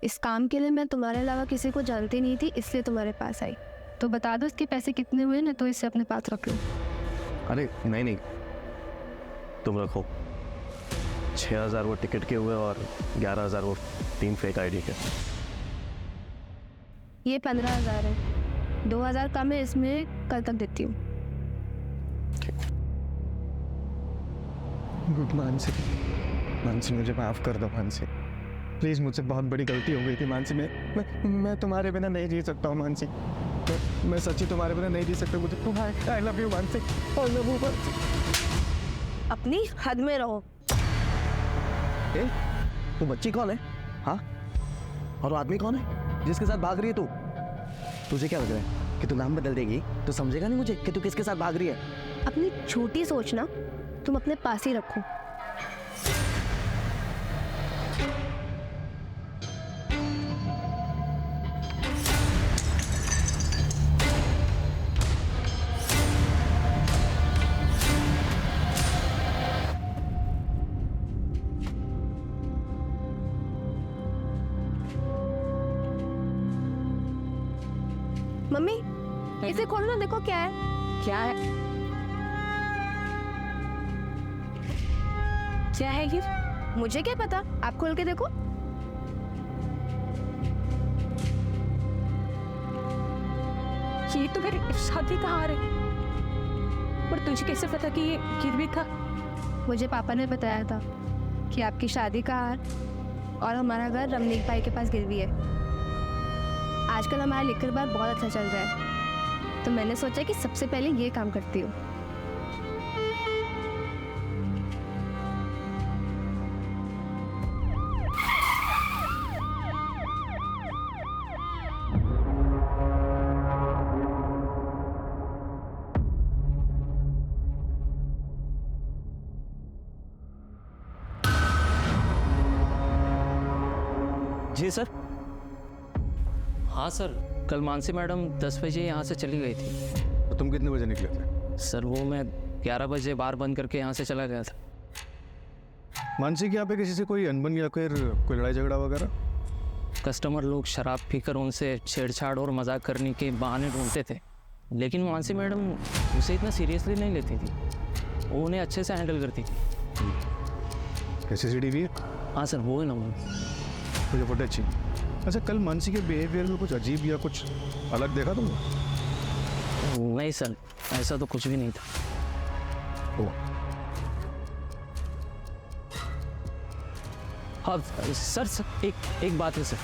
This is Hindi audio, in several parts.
इस काम के लिए मैं तुम्हारे अलावा किसी को जानती नहीं थी, इसलिए तुम्हारे पास आई। तो बता दो इसके पैसे कितने हुए ना, तो इसे अपने पास रख लो। अरे नहीं, तुम रखो। 6,000 वो टिकट के हुए और 11,000 वो 3 फेक आईडी के। ये 15,000 है, 2,000 कम है, इसमें कल तक देती हूँ। मानसी, मुझे माफ़ कर दो मानसी, प्लीज़। मुझसे बहुत बड़ी गलती हो गई थी मानसी। मैं तुम्हारे बिना नहीं जी सकता हूँ मानसी। मैं सच्ची तुम्हारे बिना नहीं जी सकता। मुझे I love you Mansi, I love you Mansi. अपनी हद में रहो। तू बच्ची कौन है? हाँ, और वो आदमी कौन है जिसके साथ भाग रही है तू? तुझे क्या लग रहा है कि तू नाम बदल देगी तो समझेगा नहीं मुझे कि तू किसके साथ भाग रही है? अपनी छोटी सोच ना तुम अपने पास ही रखो। मम्मी, इसे खोलो ना, देखो क्या है। क्या है? क्या है ये? मुझे क्या पता, आप खोल के देखो। ये तो मेरी शादी का हार है। पर तुझे कैसे पता कि ये गिरवी था? मुझे पापा ने बताया था कि आपकी शादी का हार और हमारा घर रमनीक भाई के पास गिरवी है। आजकल हमारा लिखकर बार बहुत अच्छा चल रहा है, तो मैंने सोचा कि सबसे पहले ये काम करती हूँ। जी सर। हाँ सर, कल मानसी मैडम 10 बजे यहाँ से चली गई थी। तो तुम कितने बजे निकले थे? सर वो मैं 11 बजे बार बंद करके यहाँ से चला गया था। मानसी के यहाँ पे किसी से कोई अनबन या फिर कोई लड़ाई झगड़ा वगैरह? कस्टमर लोग शराब पीकर उनसे छेड़छाड़ और मजाक करने के बहाने ढूंढते थे, लेकिन मानसी मैडम उसे इतना सीरियसली नहीं लेती थी। वो उन्हें अच्छे से हैंडल करती थी। CCTV है? हाँ सर, वो है ना। मुझे फुटेज चाहिए। अच्छा, कल मानसी के बिहेवियर में कुछ अजीब या कुछ अलग देखा तुमने? नहीं सर, ऐसा तो कुछ भी नहीं था। हाँ सर, एक बात है सर,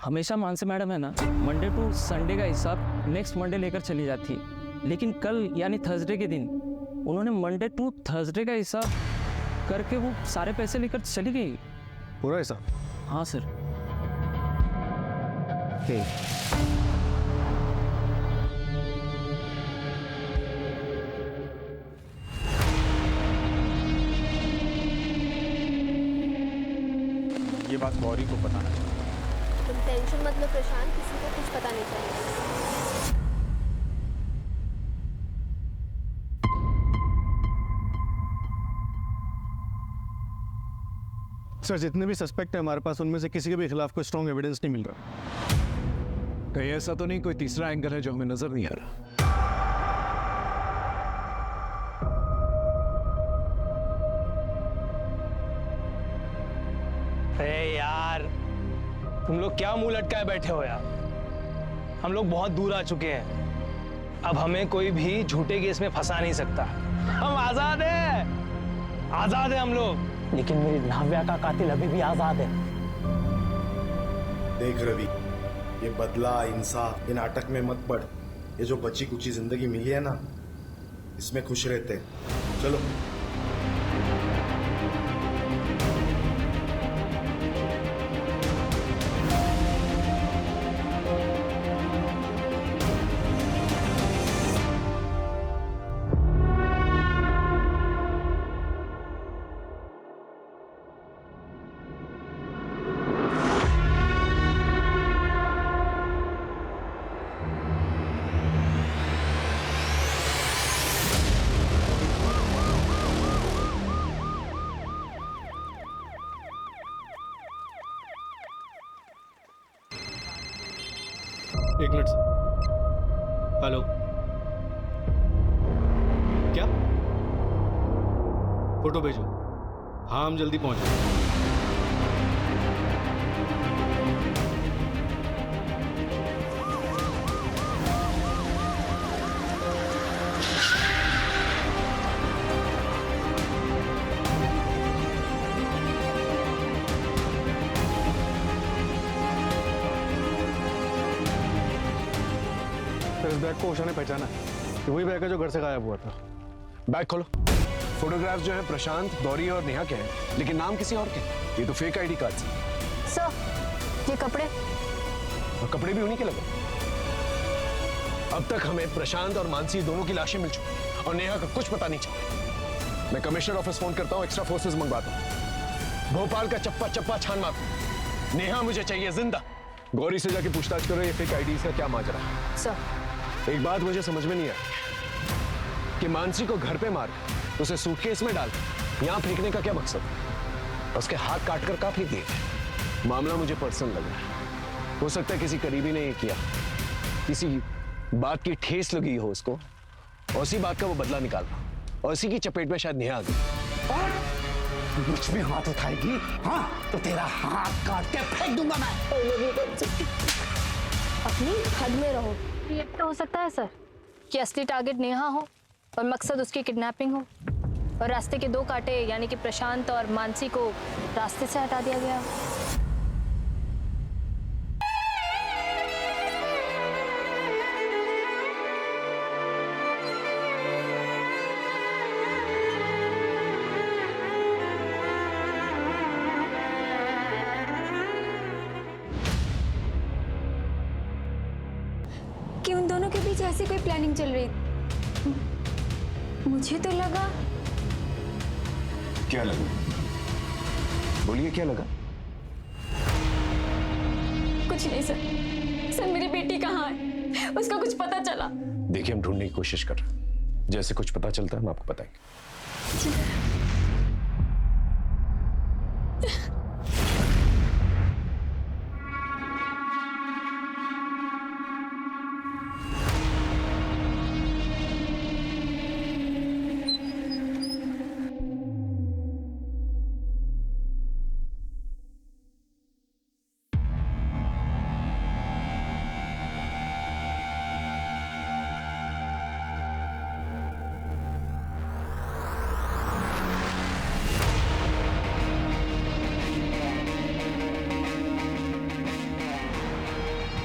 हमेशा मानसी मैडम है ना, मंडे टू संडे का हिसाब नेक्स्ट मंडे लेकर चली जाती है, लेकिन कल यानी थर्सडे के दिन उन्होंने मंडे टू थर्सडे का हिसाब करके वो सारे पैसे लेकर चली गई। पूरा ऐसा? हाँ सर। ये बात गौरी को बताना चाहिए। तुम टेंशन मत लो प्रशांत, किसी को कुछ पता नहीं चलेगा। सर, जितने भी सस्पेक्ट हैं हमारे पास, उनमें से किसी के भी खिलाफ कोई स्ट्रॉन्ग एविडेंस नहीं मिल रहा। कहीं ऐसा तो नहीं कोई तीसरा एंगल है जो हमें नजर नहीं आ रहा? अरे यार, तुम लोग क्या मुंह लटकाए बैठे हो यार? हम लोग बहुत दूर आ चुके हैं, अब हमें कोई भी झूठे केस में फंसा नहीं सकता। हम आजाद हैं, आजाद हैं हम लोग। लेकिन मेरी नाव्या का कातिल अभी भी आजाद है। देख रवि, ये बदला, इंसाफ, ये नाटक में मत पड़। ये जो बची कुची जिंदगी मिली है ना, इसमें खुश रहते हैं। चलो। एक मिनट हेलो क्या फोटो भेजो हाँ हम जल्दी पहुंचे इस बैग को ओशा ने पहचाना कि वही बैग है जो घर से गायब हुआ था। बैग खोलो। फोटोग्राफ्स जो है प्रशांत, गौरी और नेहा के हैं, लेकिन नाम किसी और के। ये तो फेक आईडी कार्ड है। सर ये कपड़े और कपड़े भी उन्हीं के लगे। अब तक हमें प्रशांत और मानसी दोनों की लाशें मिल चुकी और नेहा का कुछ पता नहीं चला। मैं कमिश्नर ऑफिस फोन करता हूँ, एक्स्ट्रा फोर्सेस मंगवाता हूँ, भोपाल का चप्पा चप्पा छान मारता हूँ। नेहा मुझे चाहिए जिंदा। गौरी से जाके पूछताछ करो ये फेक आईडी का क्या माजरा है। सर एक बात मुझे समझ में नहीं आया कि मानसी को घर पे मार उसे सूटकेस में डाल यहां फेंकने का क्या मकसद है? उसके हाथ काट कर कहां फेंक दिए? मामला मुझे पर्सनल लग रहा है। हो सकता है किसी करीबी ने ये किया, किसी बात की ठेस लगी हो उसको और उसी बात का वो बदला निकालना और उसी की चपेट में शायद नेहा आ गई। मुझ में हाथ उठाएगी हाँ तो तेरा हाथ काट के फेंक दूंगा मैं। अपनी हद में रहो। ये तो हो सकता है सर कि असली टारगेट नेहा हो और मकसद उसकी किडनैपिंग हो और रास्ते के दो कांटे यानी कि प्रशांत और मानसी को रास्ते से हटा दिया गया। कि उन दोनों के बीच ऐसी कोई प्लानिंग चल रही। मुझे तो लगा। क्या लगा? बोलिए क्या लगा? कुछ नहीं सर। सर मेरी बेटी कहाँ है? उसका कुछ पता चला? देखिए हम ढूंढने की कोशिश कर रहे हैं, जैसे कुछ पता चलता है हम आपको बताएंगे।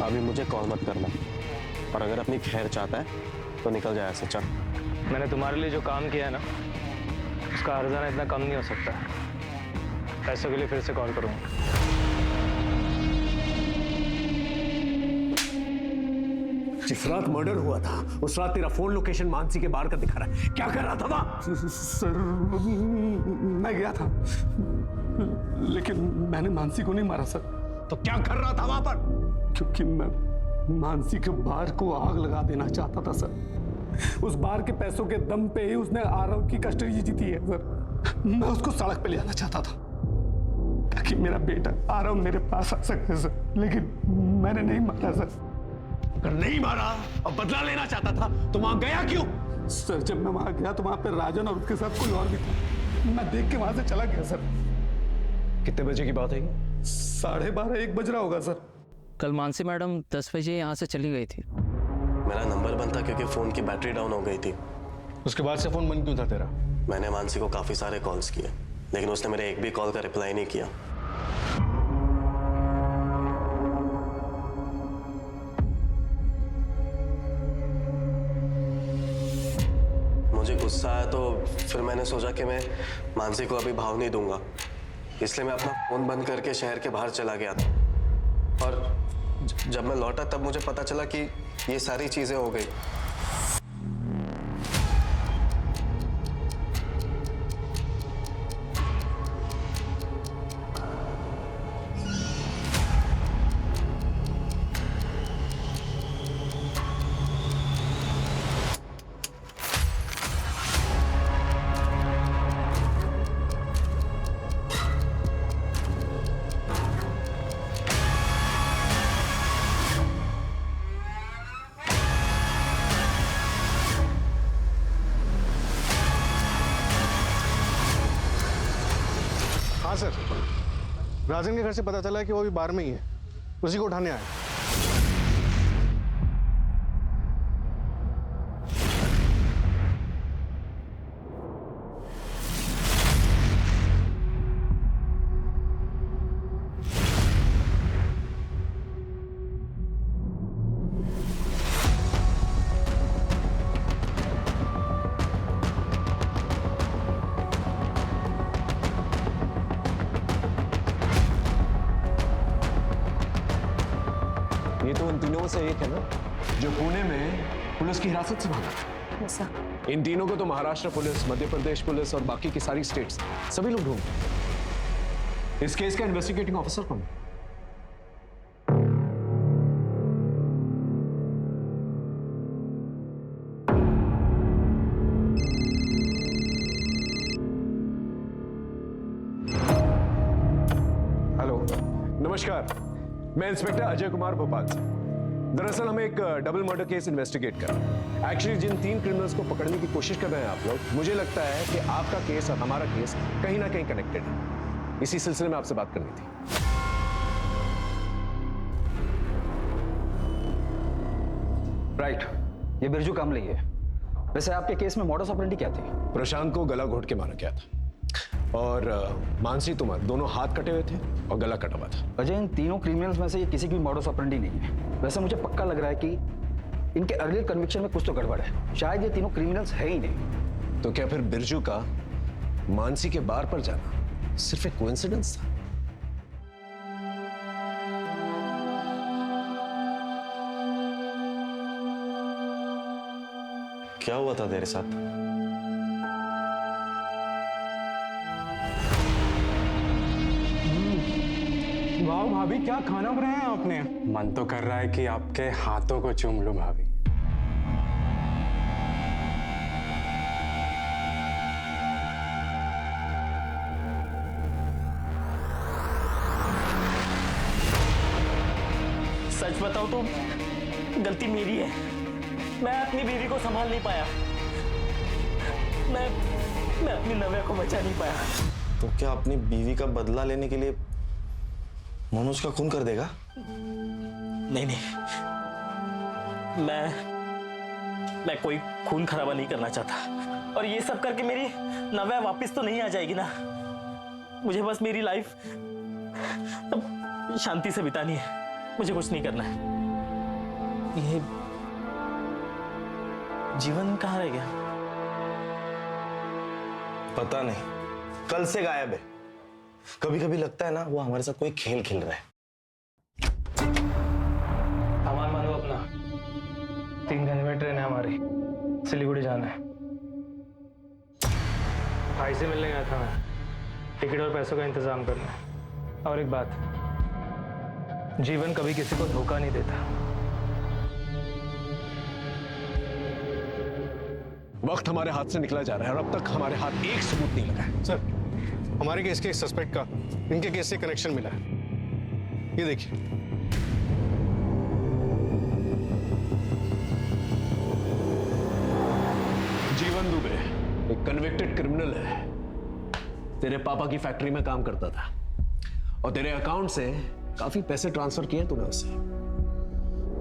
अभी मुझे कॉल मत करना और अगर अपनी खैर चाहता है तो निकल जाए ऐसे। चल मैंने तुम्हारे लिए जो काम किया है ना उसका हर्जाना इतना कम नहीं हो सकता। पैसों के लिए फिर से कॉल करूंगा। जिस रात मर्डर हुआ था उस रात तेरा फोन लोकेशन मानसी के बाहर का दिखा रहा है। क्या कर रहा था वहां? सर मैं गया था लेकिन मैंने मानसी को नहीं मारा सर। तो क्या कर रहा था वहां पर? क्योंकि मैं मानसी के बार को आग लगा देना चाहता था सर। उस बार के पैसों के दम पे ही उसने आरव की कस्टडी जीती है सर। मैं उसको सड़क पे ले आना चाहता था ताकि मेरा बेटा आरव मेरे पास आ सके सर, लेकिन मैंने नहीं मारा सर। अगर नहीं मारा और बदला लेना चाहता था तो वहां गया क्यों? सर जब मैं वहां गया तो वहां पे राजन और उसके साथ कोई और भी था। मैं देख के वहां से चला गया सर। कितने बजे की बात है? 12:30 1 बज रहा होगा सर। कल मानसी मैडम 10 बजे यहाँ से चली गई थी। मेरा नंबर बंद था क्योंकि फोन की बैटरी डाउन हो गई थी। उसके बाद से फोन बंद क्यों था तेरा? मैंने मानसी को काफी सारे कॉल्स किए लेकिन उसने मेरे एक भी कॉल का रिप्लाई नहीं किया। मुझे गुस्सा आया तो फिर मैंने सोचा कि मैं मानसी को अभी भाव नहीं दूंगा, इसलिए मैं अपना फोन बंद करके शहर के बाहर चला गया था। और जब मैं लौटा तब मुझे पता चला कि ये सारी चीजें हो गई। राजन के घर से पता चला है कि वो अभी बार में ही है, उसी को उठाने आए। ये तो उन तीनों में से एक है ना जो पुणे में पुलिस की हिरासत से भागा। ऐसा इन तीनों को तो महाराष्ट्र पुलिस, मध्य प्रदेश पुलिस और बाकी की सारी स्टेट्स सभी लोग ढूंढते। इस केस का इन्वेस्टिगेटिंग ऑफिसर कौन है? हेलो, नमस्कार, मैं इंस्पेक्टर अजय कुमार भोपाल से। दरअसल हम एक डबल मर्डर केस इन्वेस्टिगेट कर रहे हैं। एक्चुअली जिन 3 क्रिमिनल्स को पकड़ने की कोशिश कर रहे हैं आप लोग, मुझे लगता है कि आपका केस और हमारा केस कहीं ना कहीं कनेक्टेड है। इसी सिलसिले में आपसे बात करनी थी। राइट, ये बिरजू कामले है। वैसे आपके केस में मॉडस ऑपरेंडी क्या थी? प्रशांत को गला घोट के मारा गया था और मानसी तुमर दोनों हाथ कटे हुए थे और गला कटा हुआ था। अजय, इन तीनों क्रिमिनल्स में से ये किसी की भी मॉडस ऑपरेंडी नहीं है। वैसे मुझे पक्का लग रहा है कि इनके अर्लियर कन्विक्शन में कुछ तो गड़बड़ है। शायद ये तीनों क्रिमिनल्स है ही नहीं। तो क्या फिर बिरजू का मानसी के बार पर जाना सिर्फ एक कोइंसिडेंस था? क्या हुआ था तेरे साथ? वाह भाभी, क्या खाना बनाया है आपने? मन तो कर रहा है कि आपके हाथों को चूम लूं भाभी। सच बताओ तो गलती मेरी है। मैं अपनी बीवी को संभाल नहीं पाया। मैं अपनी नव्या को बचा नहीं पाया। तो क्या अपनी बीवी का बदला लेने के लिए मनोज का खून कर देगा? नहीं नहीं, मैं कोई खून खराबा नहीं करना चाहता। और ये सब करके मेरी नव्या वापस तो नहीं आ जाएगी ना। मुझे बस मेरी लाइफ अब शांति से बितानी है। मुझे कुछ नहीं करना है। ये जीवन कहाँ रह गया? पता नहीं, कल से गायब है। कभी कभी लगता है ना वो हमारे साथ कोई खेल खेल रहा है। सामान बांधो अपना। 3 घंटे में ट्रेन है हमारी, सिलीगुड़ी जाना है। भाई से मिलने गया था मैं, टिकट और पैसों का इंतजाम करना है। और एक बात, जीवन कभी किसी को धोखा नहीं देता। वक्त हमारे हाथ से निकला जा रहा है और अब तक हमारे हाथ एक सबूत नहीं लगा है। सर, हमारे केस के सस्पेक्ट का इनके केस से कनेक्शन मिला है। ये देखिए। जीवन दुबे एक कन्विक्टेड क्रिमिनल है। तेरे पापा की फैक्ट्री में काम करता था और तेरे अकाउंट से काफी पैसे ट्रांसफर किए तूने उससे।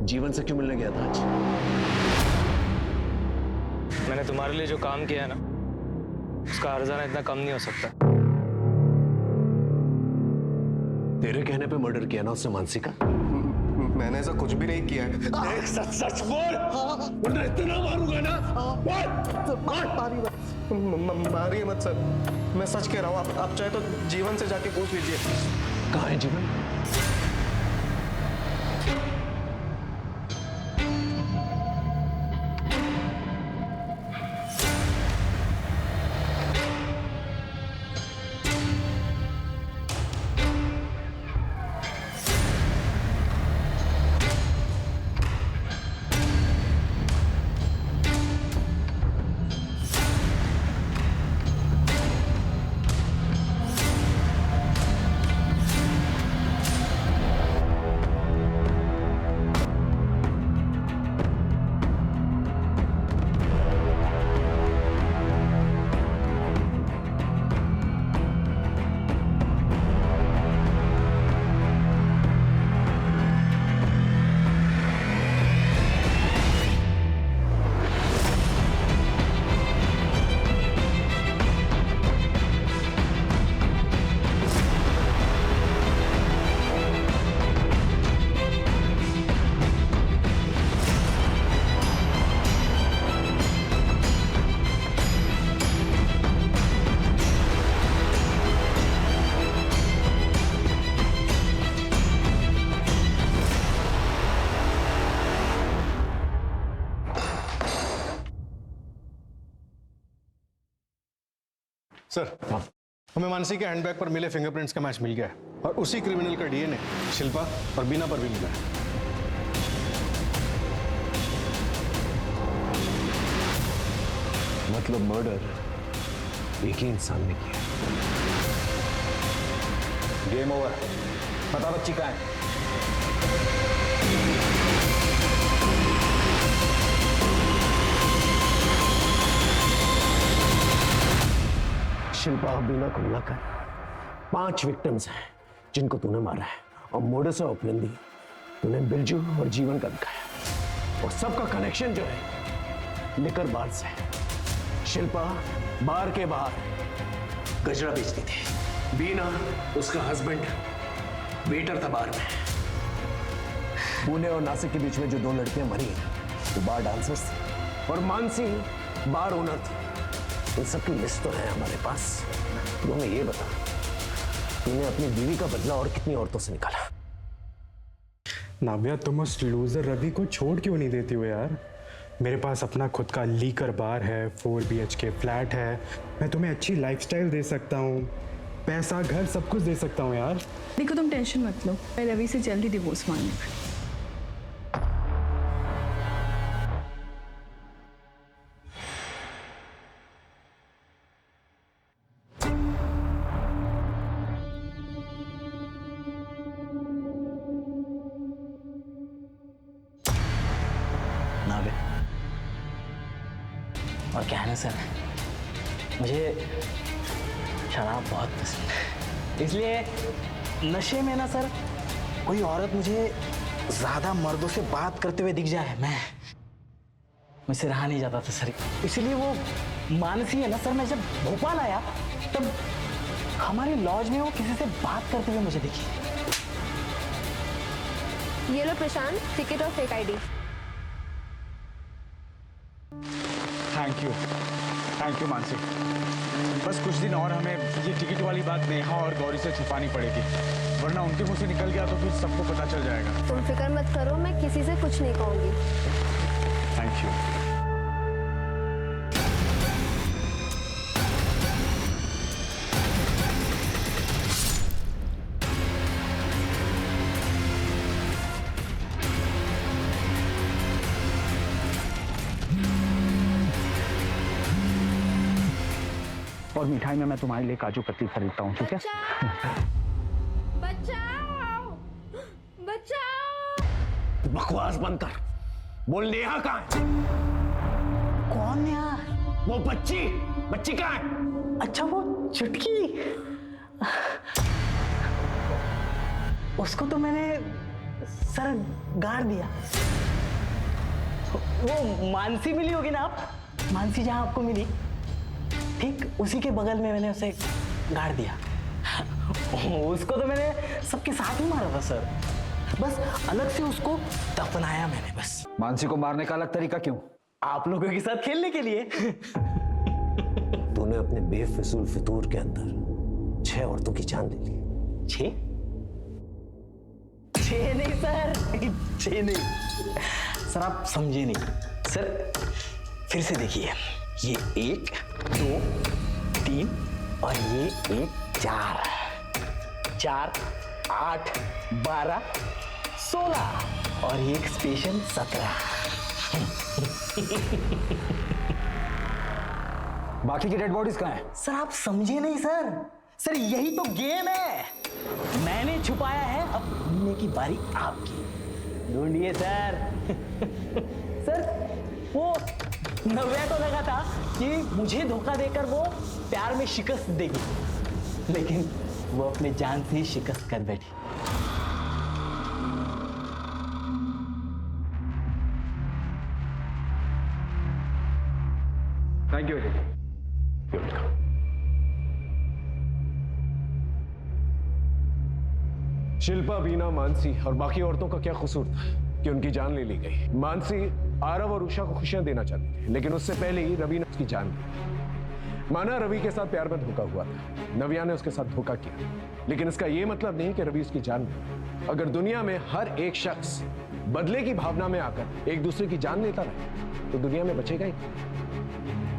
जीवन से क्यों मिलने गया था आज? मैंने तुम्हारे लिए जो काम किया है ना, उसका हर्जाना इतना कम नहीं हो सकता। तेरे कहने पे मर्डर किया ना उसने मानसी का? मैंने ऐसा कुछ भी नहीं किया है। सच सच बोल, वरना इतना मारूंगा ना। मारिए मत सर, मैं सच कह रहा हूँ। आप चाहे तो जीवन से जाके पूछ लीजिए। कहाँ है जीवन? सर हमें मानसी के हैंडबैग पर मिले फिंगरप्रिंट्स का मैच मिल गया है और उसी क्रिमिनल का डीएनए शिल्पा और बीना पर भी मिला है। मतलब मर्डर एक ही इंसान ने किया। Game over. बता बच्ची कहाँ है? शिल्पा और बीना को मिलाकर 5 विक्टिम्स हैं जिनको तूने मारा है, और मोडस ऑपरेंडी तूने बिरजू और जीवन का दिखाया, और सबका कनेक्शन जो है लिकर बार से है। शिल्पा बार के बाहर गजरा बेचती थी, बीना उसका हस्बैंड वेटर था बार में। पुणे और नासिक के बीच में जो 2 लड़कियां मरी वो बार डांसर्स थी, और मानसी बार ओनर थी। इन सब की लिस्ट तो है हमारे पास। तो हमें ये बता, तूने अपनी बीवी का बदला और कितनी औरतों से निकाला? नाव्या, तुम उस लूजर रवि को छोड़ क्यों नहीं देती हो यार? मेरे पास अपना खुद का लीकर बार है, 4 BHK फ्लैट है, मैं तुम्हें अच्छी लाइफस्टाइल दे सकता हूँ, पैसा घर सब कुछ दे सकता हूँ यार। देखो तुम टेंशन मत लो, मैं रवि से जल्दी डिवोर्स मांगूंगा। और क्या है ना सर, मुझे शराब बहुत पसंद है, इसलिए नशे में ना सर कोई औरत मुझे ज्यादा मर्दों से बात करते हुए दिख जाए, मुझसे रहा नहीं जाता था सर। इसलिए वो मानसी है ना सर, मैं जब भोपाल आया तब हमारे लॉज में वो किसी से बात करते हुए मुझे दिखी। ये लो प्रशांत, टिकट और fake ID. Thank you Mansi. बस कुछ दिन और हमें ये टिकट वाली बात नेहा और गौरी से छुपानी पड़ेगी, वरना उनके मुंह से निकल गया तो फिर सबको पता चल जाएगा। तुम फिक्र मत करो, मैं किसी से कुछ नहीं कहूंगी। Thank you. और मिठाई में मैं तुम्हारे लिए काजू कतली खरीदता हूँ, ठीक है? बचाओ! बचाओ! बकवास बंद कर। बोल, नेहा कहाँ है? कौन नेहा? वो बच्ची कहाँ है? अच्छा वो चुटकी, उसको तो मैंने सर गाड़ दिया। वो मानसी मिली होगी ना आप? मानसी जहां आपको मिली ठीक उसी के बगल में मैंने उसे गाड़ दिया। उसको तो मैंने सबके साथ ही मारा था सर, बस अलग से उसको दफनाया मैंने बस। मानसी को मारने का अलग तरीका क्यों? आप लोगों के साथ खेलने के लिए। तूने अपने बेफिजूल फितूर के अंदर 6 औरतों की जान ले ली। 6 नहीं सर, 6 नहीं सर, आप समझे नहीं सर। फिर से देखिए, ये 1 2 3 और ये 1 4 4 8 12 16 और एक स्पेशल 17। बाकी की डेड बॉडीज कहाँ हैं? सर आप समझे नहीं सर, सर यही तो गेम है। मैंने छुपाया है, अब ढूंढने की बारी आपकी। ढूंढिए सर। सर वो नव्या को लगा था कि मुझे धोखा देकर वो प्यार में शिकस्त देगी, लेकिन वो अपने जान से ही शिकस्त कर बैठी। Thank you. शिल्पा, बीना, मानसी और बाकी औरतों का क्या कसूर था कि उनकी जान ले ली गई? मानसी आरव और उषा को खुशियां देना चाहती थी, लेकिन उससे पहले ही रवि ने उसकी जान ली। माना रवि के साथ प्यार में धोखा हुआ था, नव्या ने उसके साथ धोखा किया, लेकिन इसका यह मतलब नहीं कि रवि उसकी जान ले। अगर दुनिया में हर एक शख्स बदले की भावना में आकर एक दूसरे की जान लेता रहे तो दुनिया में बचेगा ही।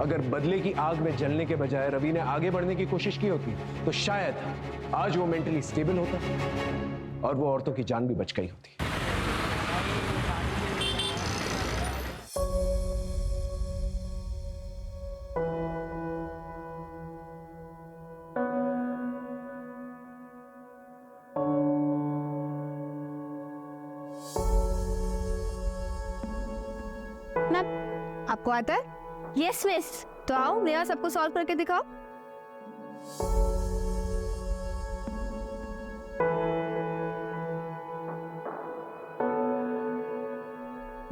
अगर बदले की आग में जलने के बजाय रवि ने आगे बढ़ने की कोशिश की होती तो शायद आज वो मेंटली स्टेबल होता और वो औरतों की जान भी बच गई होती। आपको आता है? Yes miss. तो आओ नेहा सबको सॉल्व करके दिखाओ।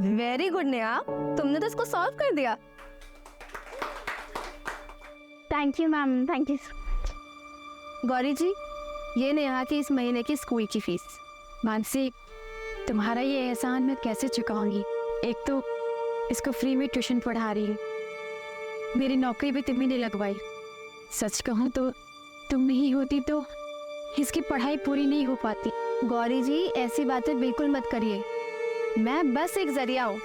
वेरी गुड नेहा, तुमने तो इसको सॉल्व कर दिया। Thank you ma'am, thank you so much. Gauri ji, ये नेहा की इस महीने की स्कूल की फीस। मानसी, तुम्हारा ये एहसान मैं कैसे चुकाऊंगी? एक तो इसको फ्री में ट्यूशन पढ़ा रही है, मेरी नौकरी भी तुम्ही ने लगवाई। सच कहूँ तो तुम नहीं होती तो इसकी पढ़ाई पूरी नहीं हो पाती। गौरी जी, ऐसी बातें बिल्कुल मत करिए, मैं बस एक जरिया हूँ।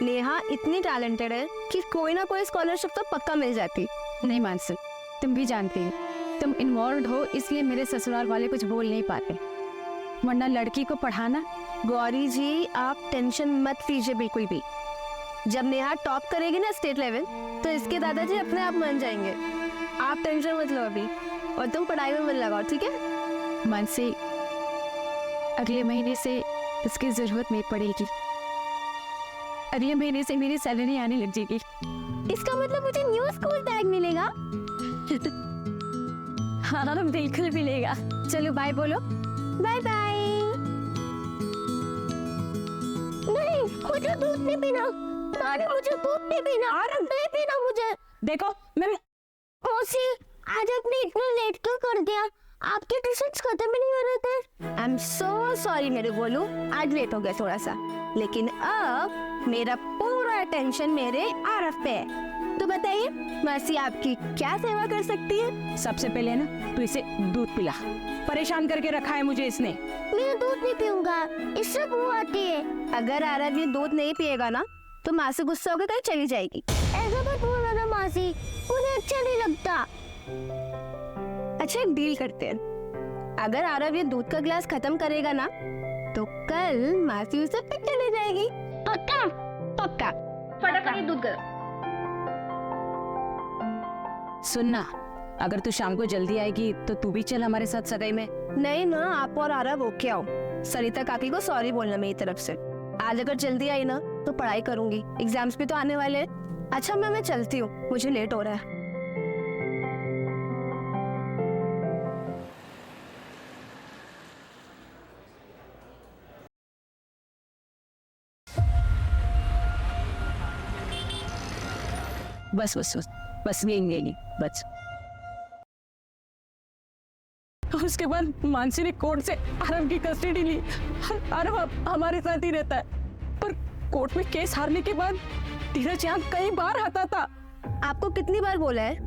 नेहा इतनी टैलेंटेड है कि कोई ना कोई स्कॉलरशिप तो पक्का मिल जाती। नहीं मानसी, तुम भी जानती हो, तुम इन्वॉल्व हो इसलिए मेरे ससुराल वाले कुछ बोल नहीं पाते, वरना लड़की को पढ़ाना। गौरी जी, आप टेंशन मत लीजिए बिल्कुल भी। जब नेहा टॉप करेगी ना स्टेट लेवल, तो इसके दादाजी अपने आप मान जाएंगे। आप टेंशन मत लो अभी, और तुम पढ़ाई में मन लगाओ, ठीक है? मानसी, अगले महीने से इसकी जरूरत नहीं पड़ेगी। अगले महीने से मेरी सैलरी आने लग जाएगी। इसका मतलब मुझे न्यू स्कूल बैग मिलेगा? हाँ बिल्कुल मिलेगा। चलो बाय बोलो। Bye bye. नहीं, मुझे दूध नहीं पीना। अरे मुझे दूध नहीं पीना। अरे नहीं पीना मुझे। देखो मैं मौसी, आज आपने इतना लेट क्यों कर दिया? आपके ट्यूशन्स खत्म ही नहीं हो रहे थे। आई एम सो सॉरी मेरे बोलू, आज लेट हो गया थोड़ा सा, लेकिन अब मेरा पूरा अटेंशन मेरे आरफ पे है। तो बताइए मर्सी आपकी क्या सेवा कर सकती है? सबसे पहले ना तू इसे दूध पिला, परेशान करके रखा है मुझे इसने। मैं दूध नहीं पीऊंगा, इससे बू आती है। अगर आरव ये दूध नहीं पिएगा ना तो माँ से गुस्सा होकर कहीं चली जाएगी। ऐसा मत बोलो ना मासी, उन्हें अच्छा नहीं लगता। अच्छा, एक डील करते हैं, अगर आरव ये दूध का गिलास खत्म करेगा ना तो कल मासी उसे पिटने ले जाएगी। पक्का? पक्का। फटाफट दूध गर्म। सुनना, अगर तू शाम को जल्दी आएगी तो तू भी चल हमारे साथ सगाई में। नहीं ना, आप और आरव ओके आओ। सरिता काकी को सॉरी बोलना मेरी तरफ से। आज अगर जल्दी आई ना तो पढ़ाई करूंगी, एग्जाम्स भी तो आने वाले हैं। अच्छा मैं चलती हूँ, मुझे लेट हो रहा है। बस बस बस बस यही बस। उसके बाद मानसी ने कोर्ट से आरव की कस्टडी ली। आरव हमारे साथ ही रहता है, पर कोर्ट में केस हारने के बाद धीरज यहाँ कई बार आता था। आपको कितनी बार बोला है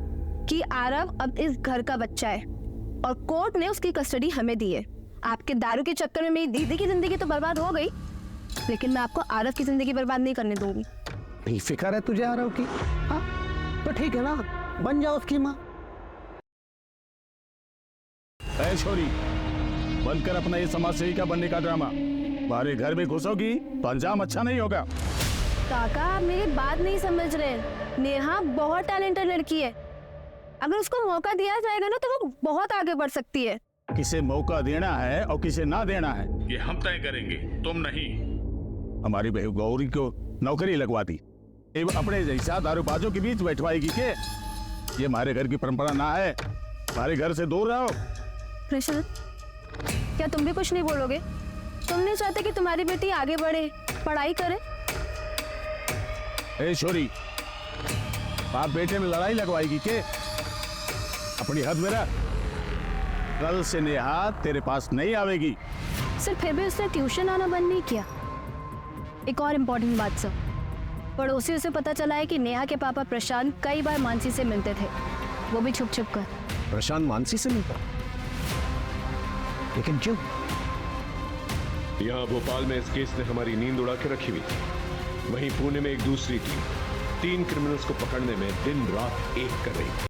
कि आरव अब इस घर का बच्चा है और कोर्ट ने उसकी कस्टडी हमें दी है। आपके दारू के चक्कर में मेरी दीदी की जिंदगी तो बर्बाद हो गई, लेकिन मैं आपको आरव की जिंदगी बर्बाद नहीं करने दूंगी। बेफिक्र है तुझे आरव की? हाँ तो ठीक है ना, बन जाओ उसकी माँ। ऐ छोरी, बंद कर अपना ये समाज सेवी का बनने का ड्रामा। हमारे घर में घुसोगी तो अंजाम अच्छा नहीं होगा। काका, आप मेरी बात नहीं समझ रहे। नेहा बहुत टैलेंटेड लड़की है, अगर उसको मौका दिया जाएगा ना तो वो बहुत आगे बढ़ सकती है। किसे मौका देना है और किसे ना देना है ये हम तय करेंगे, तुम नहीं। हमारी बहू गौरी को नौकरी लगवा दी, अपने जैसा दारूबाजों के बीच बैठवाएगी के? ये हमारे घर की परंपरा ना है, हमारे घर से दूर रहो। प्रशांत, क्या तुम भी कुछ नहीं बोलोगे? तुम नहीं चाहते कि तुम्हारी बेटी आगे बढ़े, पढ़ाई करे? ए छोरी, बाप बेटे में लड़ाई लगवाएगी के? अपनी हद में रह। कल से नेहा तेरे पास नहीं आवेगी। सर फिर भी उसने ट्यूशन आना बंद नहीं किया। एक और इम्पोर्टेंट बात सर, पड़ोसियों से पता चला है कि नेहा के पापा प्रशांत कई बार मानसी से मिलते थे, वो भी छुप छुप कर। प्रशांत मानसी से मिलता? लेकिन क्यों? यहाँ भोपाल में इस केस ने हमारी नींद उड़ा के रखी हुई, वहीं पुणे में एक दूसरी टीम 3 क्रिमिनल्स को पकड़ने में दिन रात एक कर रही थी।